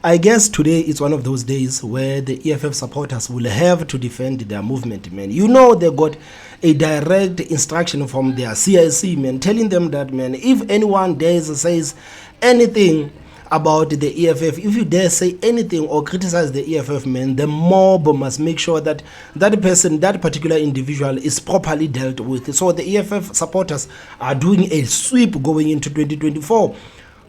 I guess today is one of those days where the EFF supporters will have to defend their movement, man. You know, they got a direct instruction from their CIC, man, telling them that, man, if anyone dares says anything about the EFF, if you dare say anything or criticize the EFF, man, the mob must make sure that that person, that particular individual is properly dealt with. So the EFF supporters are doing a sweep going into 2024.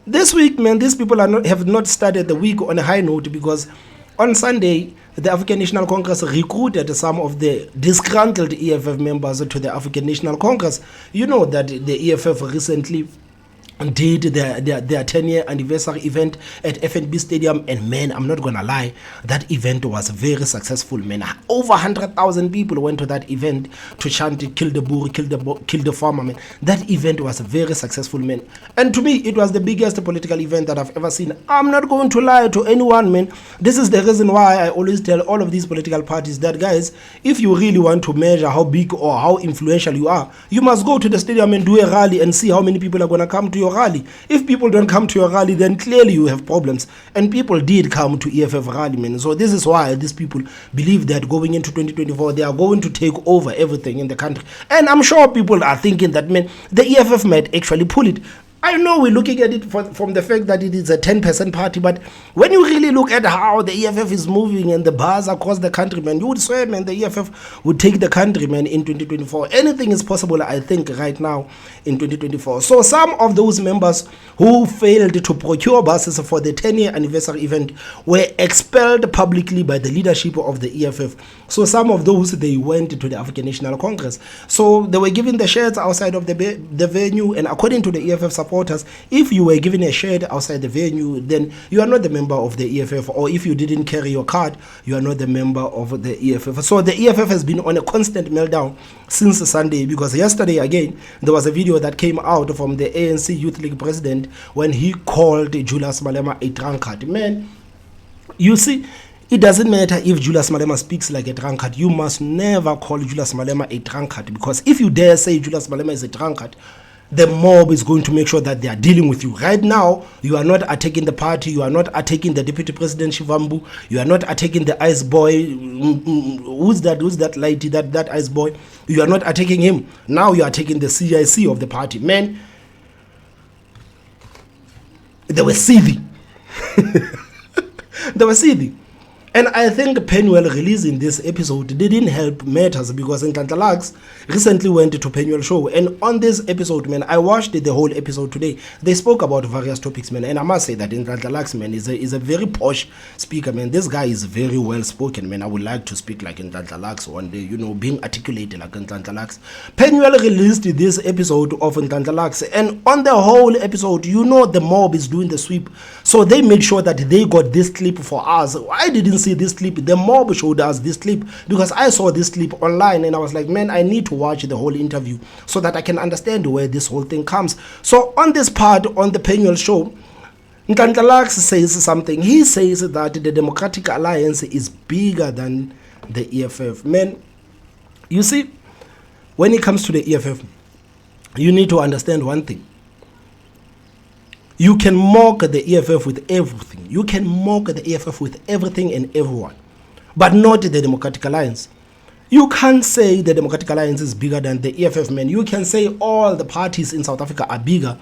This week, man, these people have not started the week on a high note, because on Sunday, the African National Congress recruited some of the disgruntled EFF members to the African National Congress. You know that the EFF recently did their 10-year anniversary event at FNB Stadium, and man, I'm not gonna lie, that event was very successful, man. Over 100,000 people went to that event to chant "Kill the Boer, kill the farmer," man. That event was very successful, man, and to me it was the biggest political event that I've ever seen. I'm not going to lie to anyone, man. This is the reason why I always tell all of these political parties that, guys, if you really want to measure how big or how influential you are, you must go to the stadium and do a rally and see how many people are gonna come to your rally. If people don't come to your rally, then clearly you have problems, and people did come to EFF rally, man. So this is why these people believe that going into 2024 they are going to take over everything in the country, and I'm sure people are thinking that, man, the EFF might actually pull it. I know we're looking at it from the fact that it is a 10% party, but when you really look at how the EFF is moving and the bars across the country, man, you would swear, man, the EFF would take the country, man, in 2024. Anything is possible, I think, right now in 2024. So some of those members who failed to procure buses for the 10-year anniversary event were expelled publicly by the leadership of the EFF. So some of those, they went to the African National Congress. So they were given the shirts outside of the venue, and according to the EFF supporters, if you were given a shirt outside the venue, then you are not the member of the EFF, or if you didn't carry your card, you are not the member of the EFF. So the EFF has been on a constant meltdown since Sunday, because yesterday again there was a video that came out from the ANC Youth League president when he called Julius Malema a drunkard. Man, you see, it doesn't matter if Julius Malema speaks like a drunkard. You must never call Julius Malema a drunkard, because if you dare say Julius Malema is a drunkard, the mob is going to make sure that they are dealing with you. Right now, you are not attacking the party, you are not attacking the Deputy President Shivambu, you are not attacking the ice boy. Who's that lady, that ice boy? You are not attacking him. Now you are attacking the CIC of the party. Man, they were seething. They were seething. And I think Penuel releasing this episode didn't help matters, because Nhlanhla Lux recently went to Penuel's show, and on this episode, man, I watched the whole episode today. They spoke about various topics, man, and I must say that Nhlanhla Lux, man, is a very posh speaker, man. This guy is very well spoken, man. I would like to speak like Nhlanhla Lux one day, you know, being articulated like Nhlanhla Lux. Penuel released this episode of Nhlanhla Lux, and on the whole episode, you know, the mob is doing the sweep, so they made sure that they got this clip for us. I didn't see this clip. The mob showed us this clip, because I saw this clip online and I was like, man, I need to watch the whole interview so that I can understand where this whole thing comes. So on this part, on the Penuel show, Nhlanhla Lux says something. He says that the Democratic Alliance is bigger than the EFF. Man, you see, when it comes to the EFF, you need to understand one thing. You can mock the EFF with everything. You can mock the EFF with everything and everyone, but not the Democratic Alliance. You can't say the Democratic Alliance is bigger than the EFF, man. You can say all the parties in South Africa are bigger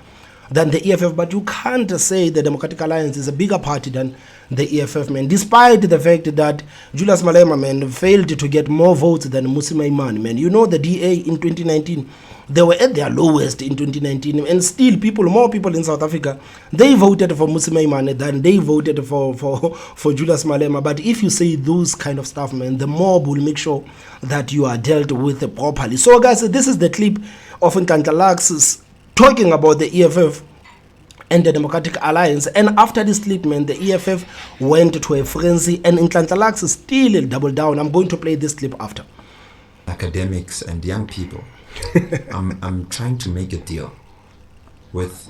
than the EFF, but you can't say the Democratic Alliance is a bigger party than the EFF, man, despite the fact that Julius Malema, man, failed to get more votes than Mmusi Maimane, man. You know, the DA in 2019, they were at their lowest in 2019, and still more people in South Africa, they voted for Mmusi Maimane than they voted for Julius Malema. But if you say those kind of stuff, man, the mob will make sure that you are dealt with properly. So guys, this is the clip of Nhlanhla Lux talking about the EFF and the Democratic Alliance, and after this clip, man, the EFF went to a frenzy, and Nhlanhla Lux still doubled down. I'm going to play this clip after. Academics and young people, I'm trying to make a deal with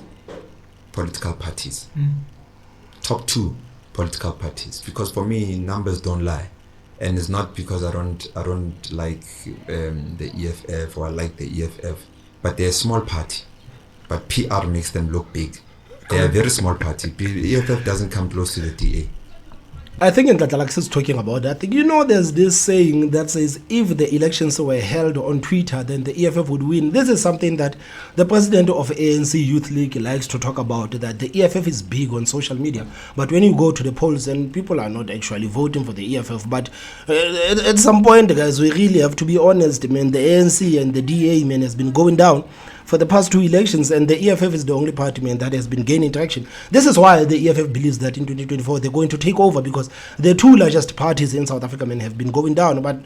political parties, top 2 political parties, because for me numbers don't lie, and it's not because I don't like the EFF or I like the EFF, but they're a small party, but PR makes them look big. They are a very small party. EFF doesn't come close to the DA. I think Nhlanhla Lux is talking about that. There's this saying that says if the elections were held on Twitter, then the EFF would win. This is something that the president of ANC Youth League likes to talk about, that the EFF is big on social media. But when you go to the polls, and people are not actually voting for the EFF. But at some point, guys, we really have to be honest, man. The ANC and the DA, man, has been going down for the past 2 elections, and the EFF is the only party, man, that has been gaining traction. This is why the EFF believes that in 2024 they're going to take over, because the 2 largest parties in South Africa, man, have been going down. But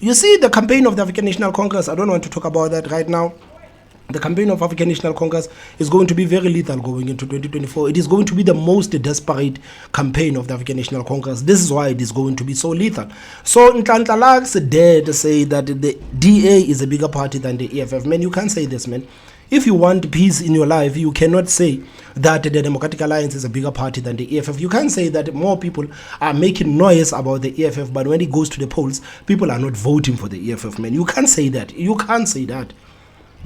you see, the campaign of the African National Congress, I don't want to talk about that right now. The campaign of African National Congress is going to be very lethal going into 2024. It is going to be the most desperate campaign of the African National Congress. This is why it is going to be so lethal. So Nhlanhla Lux dared say that the DA is a bigger party than the EFF. Man, you can't say this, man. If you want peace in your life, you cannot say that the Democratic Alliance is a bigger party than the EFF. You can't say that more people are making noise about the EFF, but when it goes to the polls, people are not voting for the EFF, man. You can't say that. You can't say that.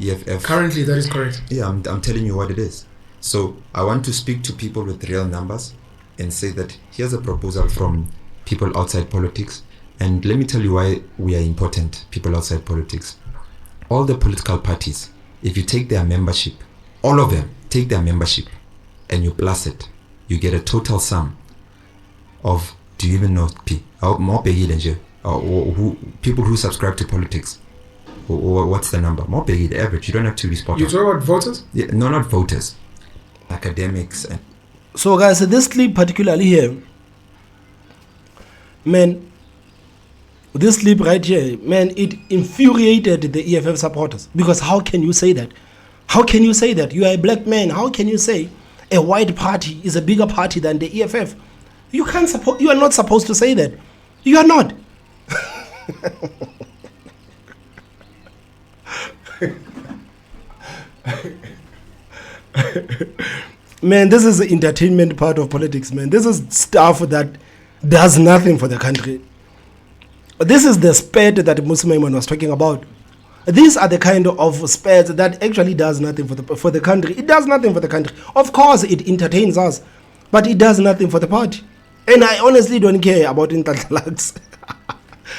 EFF. Currently, that is correct. Yeah, I'm telling you what it is. So I want to speak to people with real numbers and say that here's a proposal from people outside politics. And let me tell you why we are important, people outside politics. All the political parties, if you take their membership, all of them take their membership and you plus it, you get a total sum of, do you even know more people who subscribe to politics? What's the number? More the average. You don't have to be spot on. You talk about voters? Yeah, no, not voters. Academics. So guys, this clip particularly here, man, this clip right here, man, it infuriated the EFF supporters. Because how can you say that? How can you say that? You are a black man. How can you say a white party is a bigger party than the EFF? You can't support. You are not supposed to say that. You are not. Man, this is the entertainment part of politics, man. This is stuff that does nothing for the country. This is the spade that Muslim was talking about. These are the kind of spades that actually does nothing for the country. It does nothing for the country. Of course, it entertains us, but it does nothing for the party. And I honestly don't care about Nhlanhla Lux.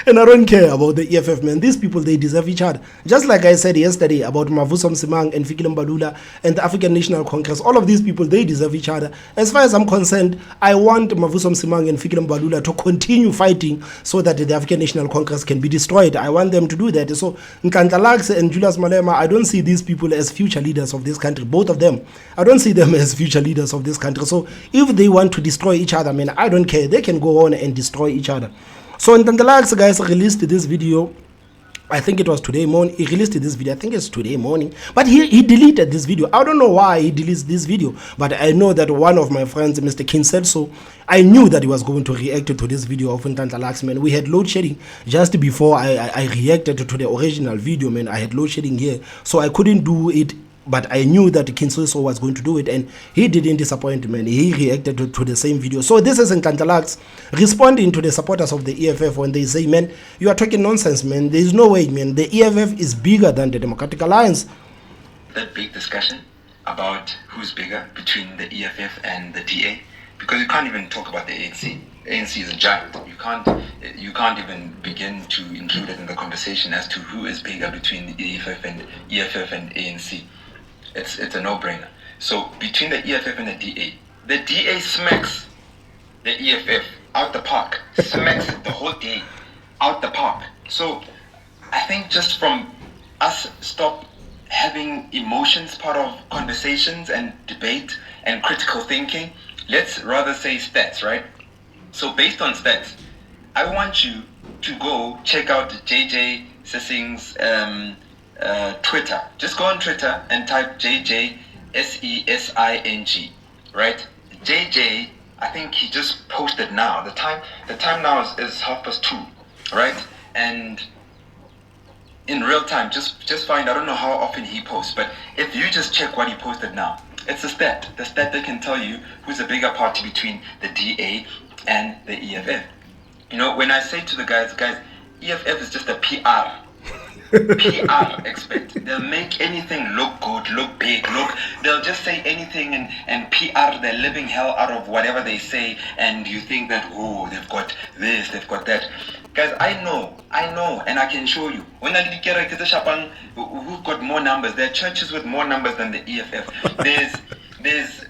And I don't care about the EFF, man. These people, they deserve each other. Just like I said yesterday about Mavuso Msimang and Fikile Mbalula and the African National Congress, all of these people, they deserve each other. As far as I'm concerned, I want Mavuso Msimang and Fikile Mbalula to continue fighting so that the African National Congress can be destroyed. I want them to do that. So Nhlanhla Lux and Julius Malema, I don't see these people as future leaders of this country. Both of them, I don't see them as future leaders of this country. So if they want to destroy each other, man, I don't care. They can go on and destroy each other. So Nhlanhla Lux, guys, released this video. I think it was today morning. He released this video. I think it's today morning. But he deleted this video. I don't know why he deletes this video. But I know that one of my friends, Mr. King, said so. I knew that he was going to react to this video of Nhlanhla Lux, man. We had load shedding just before I reacted to the original video, man. I had load shedding here. So I couldn't do it. But I knew that Kinsoso was going to do it, and he didn't disappoint, man. He reacted to the same video. So this is Nhlanhla Lux responding to the supporters of the EFF when they say, man, you are talking nonsense, man. There is no way, man. The EFF is bigger than the Democratic Alliance. That big discussion about who's bigger between the EFF and the DA, because you can't even talk about the ANC. ANC is a giant. You can't even begin to include it in the conversation as to who is bigger between the EFF and ANC. It's a no-brainer. So between the EFF and the DA smacks the EFF out the park, smacks it the whole day out the park. So I think just from us stop having emotions part of conversations and debate and critical thinking, let's rather say stats, right? So based on stats, I want you to go check out JJ Sessing's Twitter. Just go on Twitter and type JJ Sesing, right? JJ, I think he just posted now. The time now is 2:30, right? And in real time, just find, I don't know how often he posts, but if you just check what he posted now, it's a stat. The stat that can tell you who's a bigger party between the DA and the EFF. You know, when I say to the guys, EFF is just a PR. PR expert. They'll make anything look good, look big, they'll just say anything and PR, they're living hell out of whatever they say, and you think that, oh, they've got this, they've got that. Guys, I know, and I can show you. When I look at who've got more numbers, there are churches with more numbers than the EFF. There's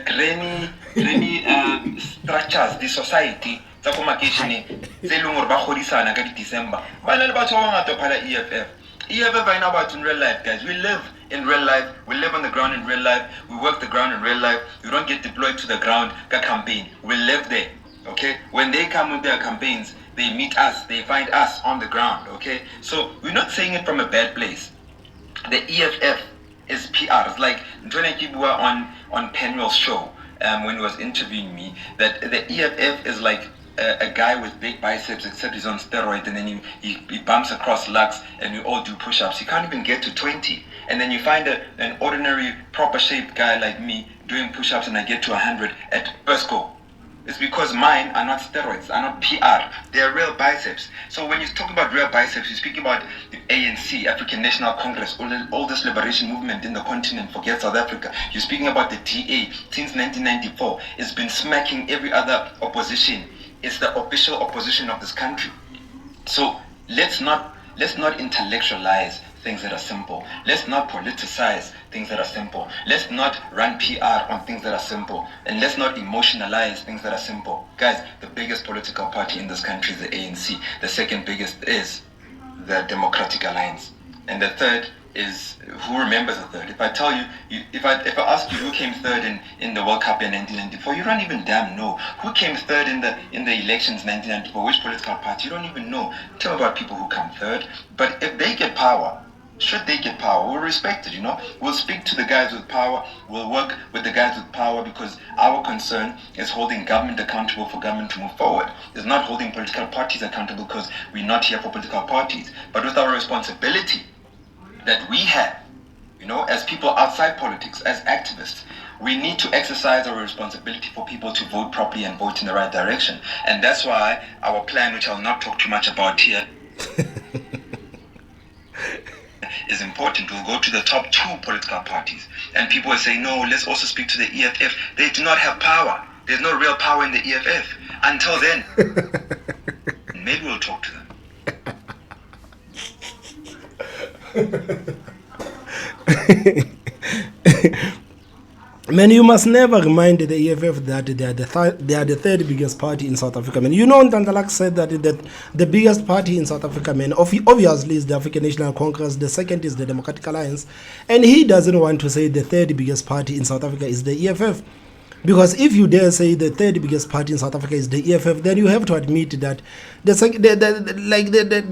grainy structures, the society, tsa ko makeisheneng tse leng hore ba godisana ka di-December ba na le batho ba bangata phala EFF I know about in real life, guys. We live in real life, we live on the ground in real life, we work the ground in real life. We don't get deployed to the ground ka campaign, we live there. Okay, when they come with their campaigns, they meet us, they find us on the ground. Okay, so we're not saying it from a bad place. The EFF is PR. It's like Nhlanhla Lux on Penwell's show, when he was interviewing me, that the EFF is like a guy with big biceps, except he's on steroids, and then he bumps across Lux, and we all do push-ups. He can't even get to 20, and then you find an ordinary, proper-shaped guy like me doing push-ups, and I get to 100 at first go. It's because mine are not steroids, are not PR. They are real biceps. So when you talk about real biceps, you're speaking about the ANC, African National Congress, all this liberation movement in the continent, forget South Africa. You're speaking about the DA. Since 1994, it's been smacking every other opposition. It's the official opposition of this country. So let's not intellectualize things that are simple. Let's not politicize things that are simple. Let's not run PR on things that are simple. And let's not emotionalize things that are simple. Guys, the biggest political party in this country is the ANC. The second biggest is the Democratic Alliance. And the third is, who remembers the third? If I tell you, if I ask you who came third in the World Cup in 1994, you don't even damn know. Who came third in the elections 1994? Which political party? You don't even know. Tell about people who come third. But if they get power, should they get power, we'll respect it, We'll speak to the guys with power, we'll work with the guys with power, because our concern is holding government accountable for government to move forward. It's not holding political parties accountable, because we're not here for political parties. But with our responsibility that we have, as people outside politics, as activists, we need to exercise our responsibility for people to vote properly and vote in the right direction. And that's why our plan, which I'll not talk too much about here, is important. We'll go to the top 2 political parties. And people will say, no, let's also speak to the EFF. They do not have power. There's no real power in the EFF. Until then, maybe we'll talk to them. Man, you must never remind the EFF that they are the third biggest party in South Africa. Man, Nhlanhla Lux said that the biggest party in South Africa, man, obviously is the African National Congress. The second is the Democratic Alliance, and he doesn't want to say the third biggest party in South Africa is the EFF. Because if you dare say the third biggest party in South Africa is the EFF, then you have to admit that the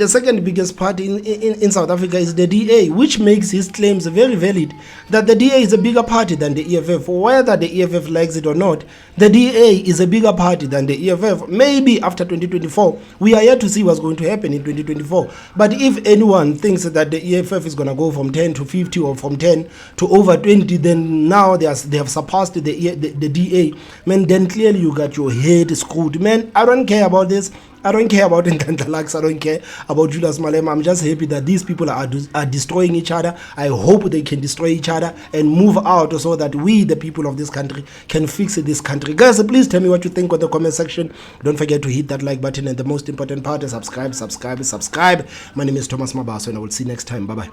second biggest party in South Africa is the DA, which makes his claims very valid that the DA is a bigger party than the EFF. Whether the EFF likes it or not, the DA is a bigger party than the EFF. Maybe after 2024, we are yet to see what's going to happen in 2024. But if anyone thinks that the EFF is going to go from 10 to 50 or from 10 to over 20, then now they have surpassed the DA. Man, then clearly you got your head screwed. Man, I don't care about this. I don't care about Nhlanhla Lux. I don't care about Julius Malema. I'm just happy that these people are destroying each other. I hope they can destroy each other and move out so that we, the people of this country, can fix this country. Guys, please tell me what you think on the comment section. Don't forget to hit that like button, and the most important part is subscribe. My name is Thomas Mabaso, and I will see you next time. Bye-bye.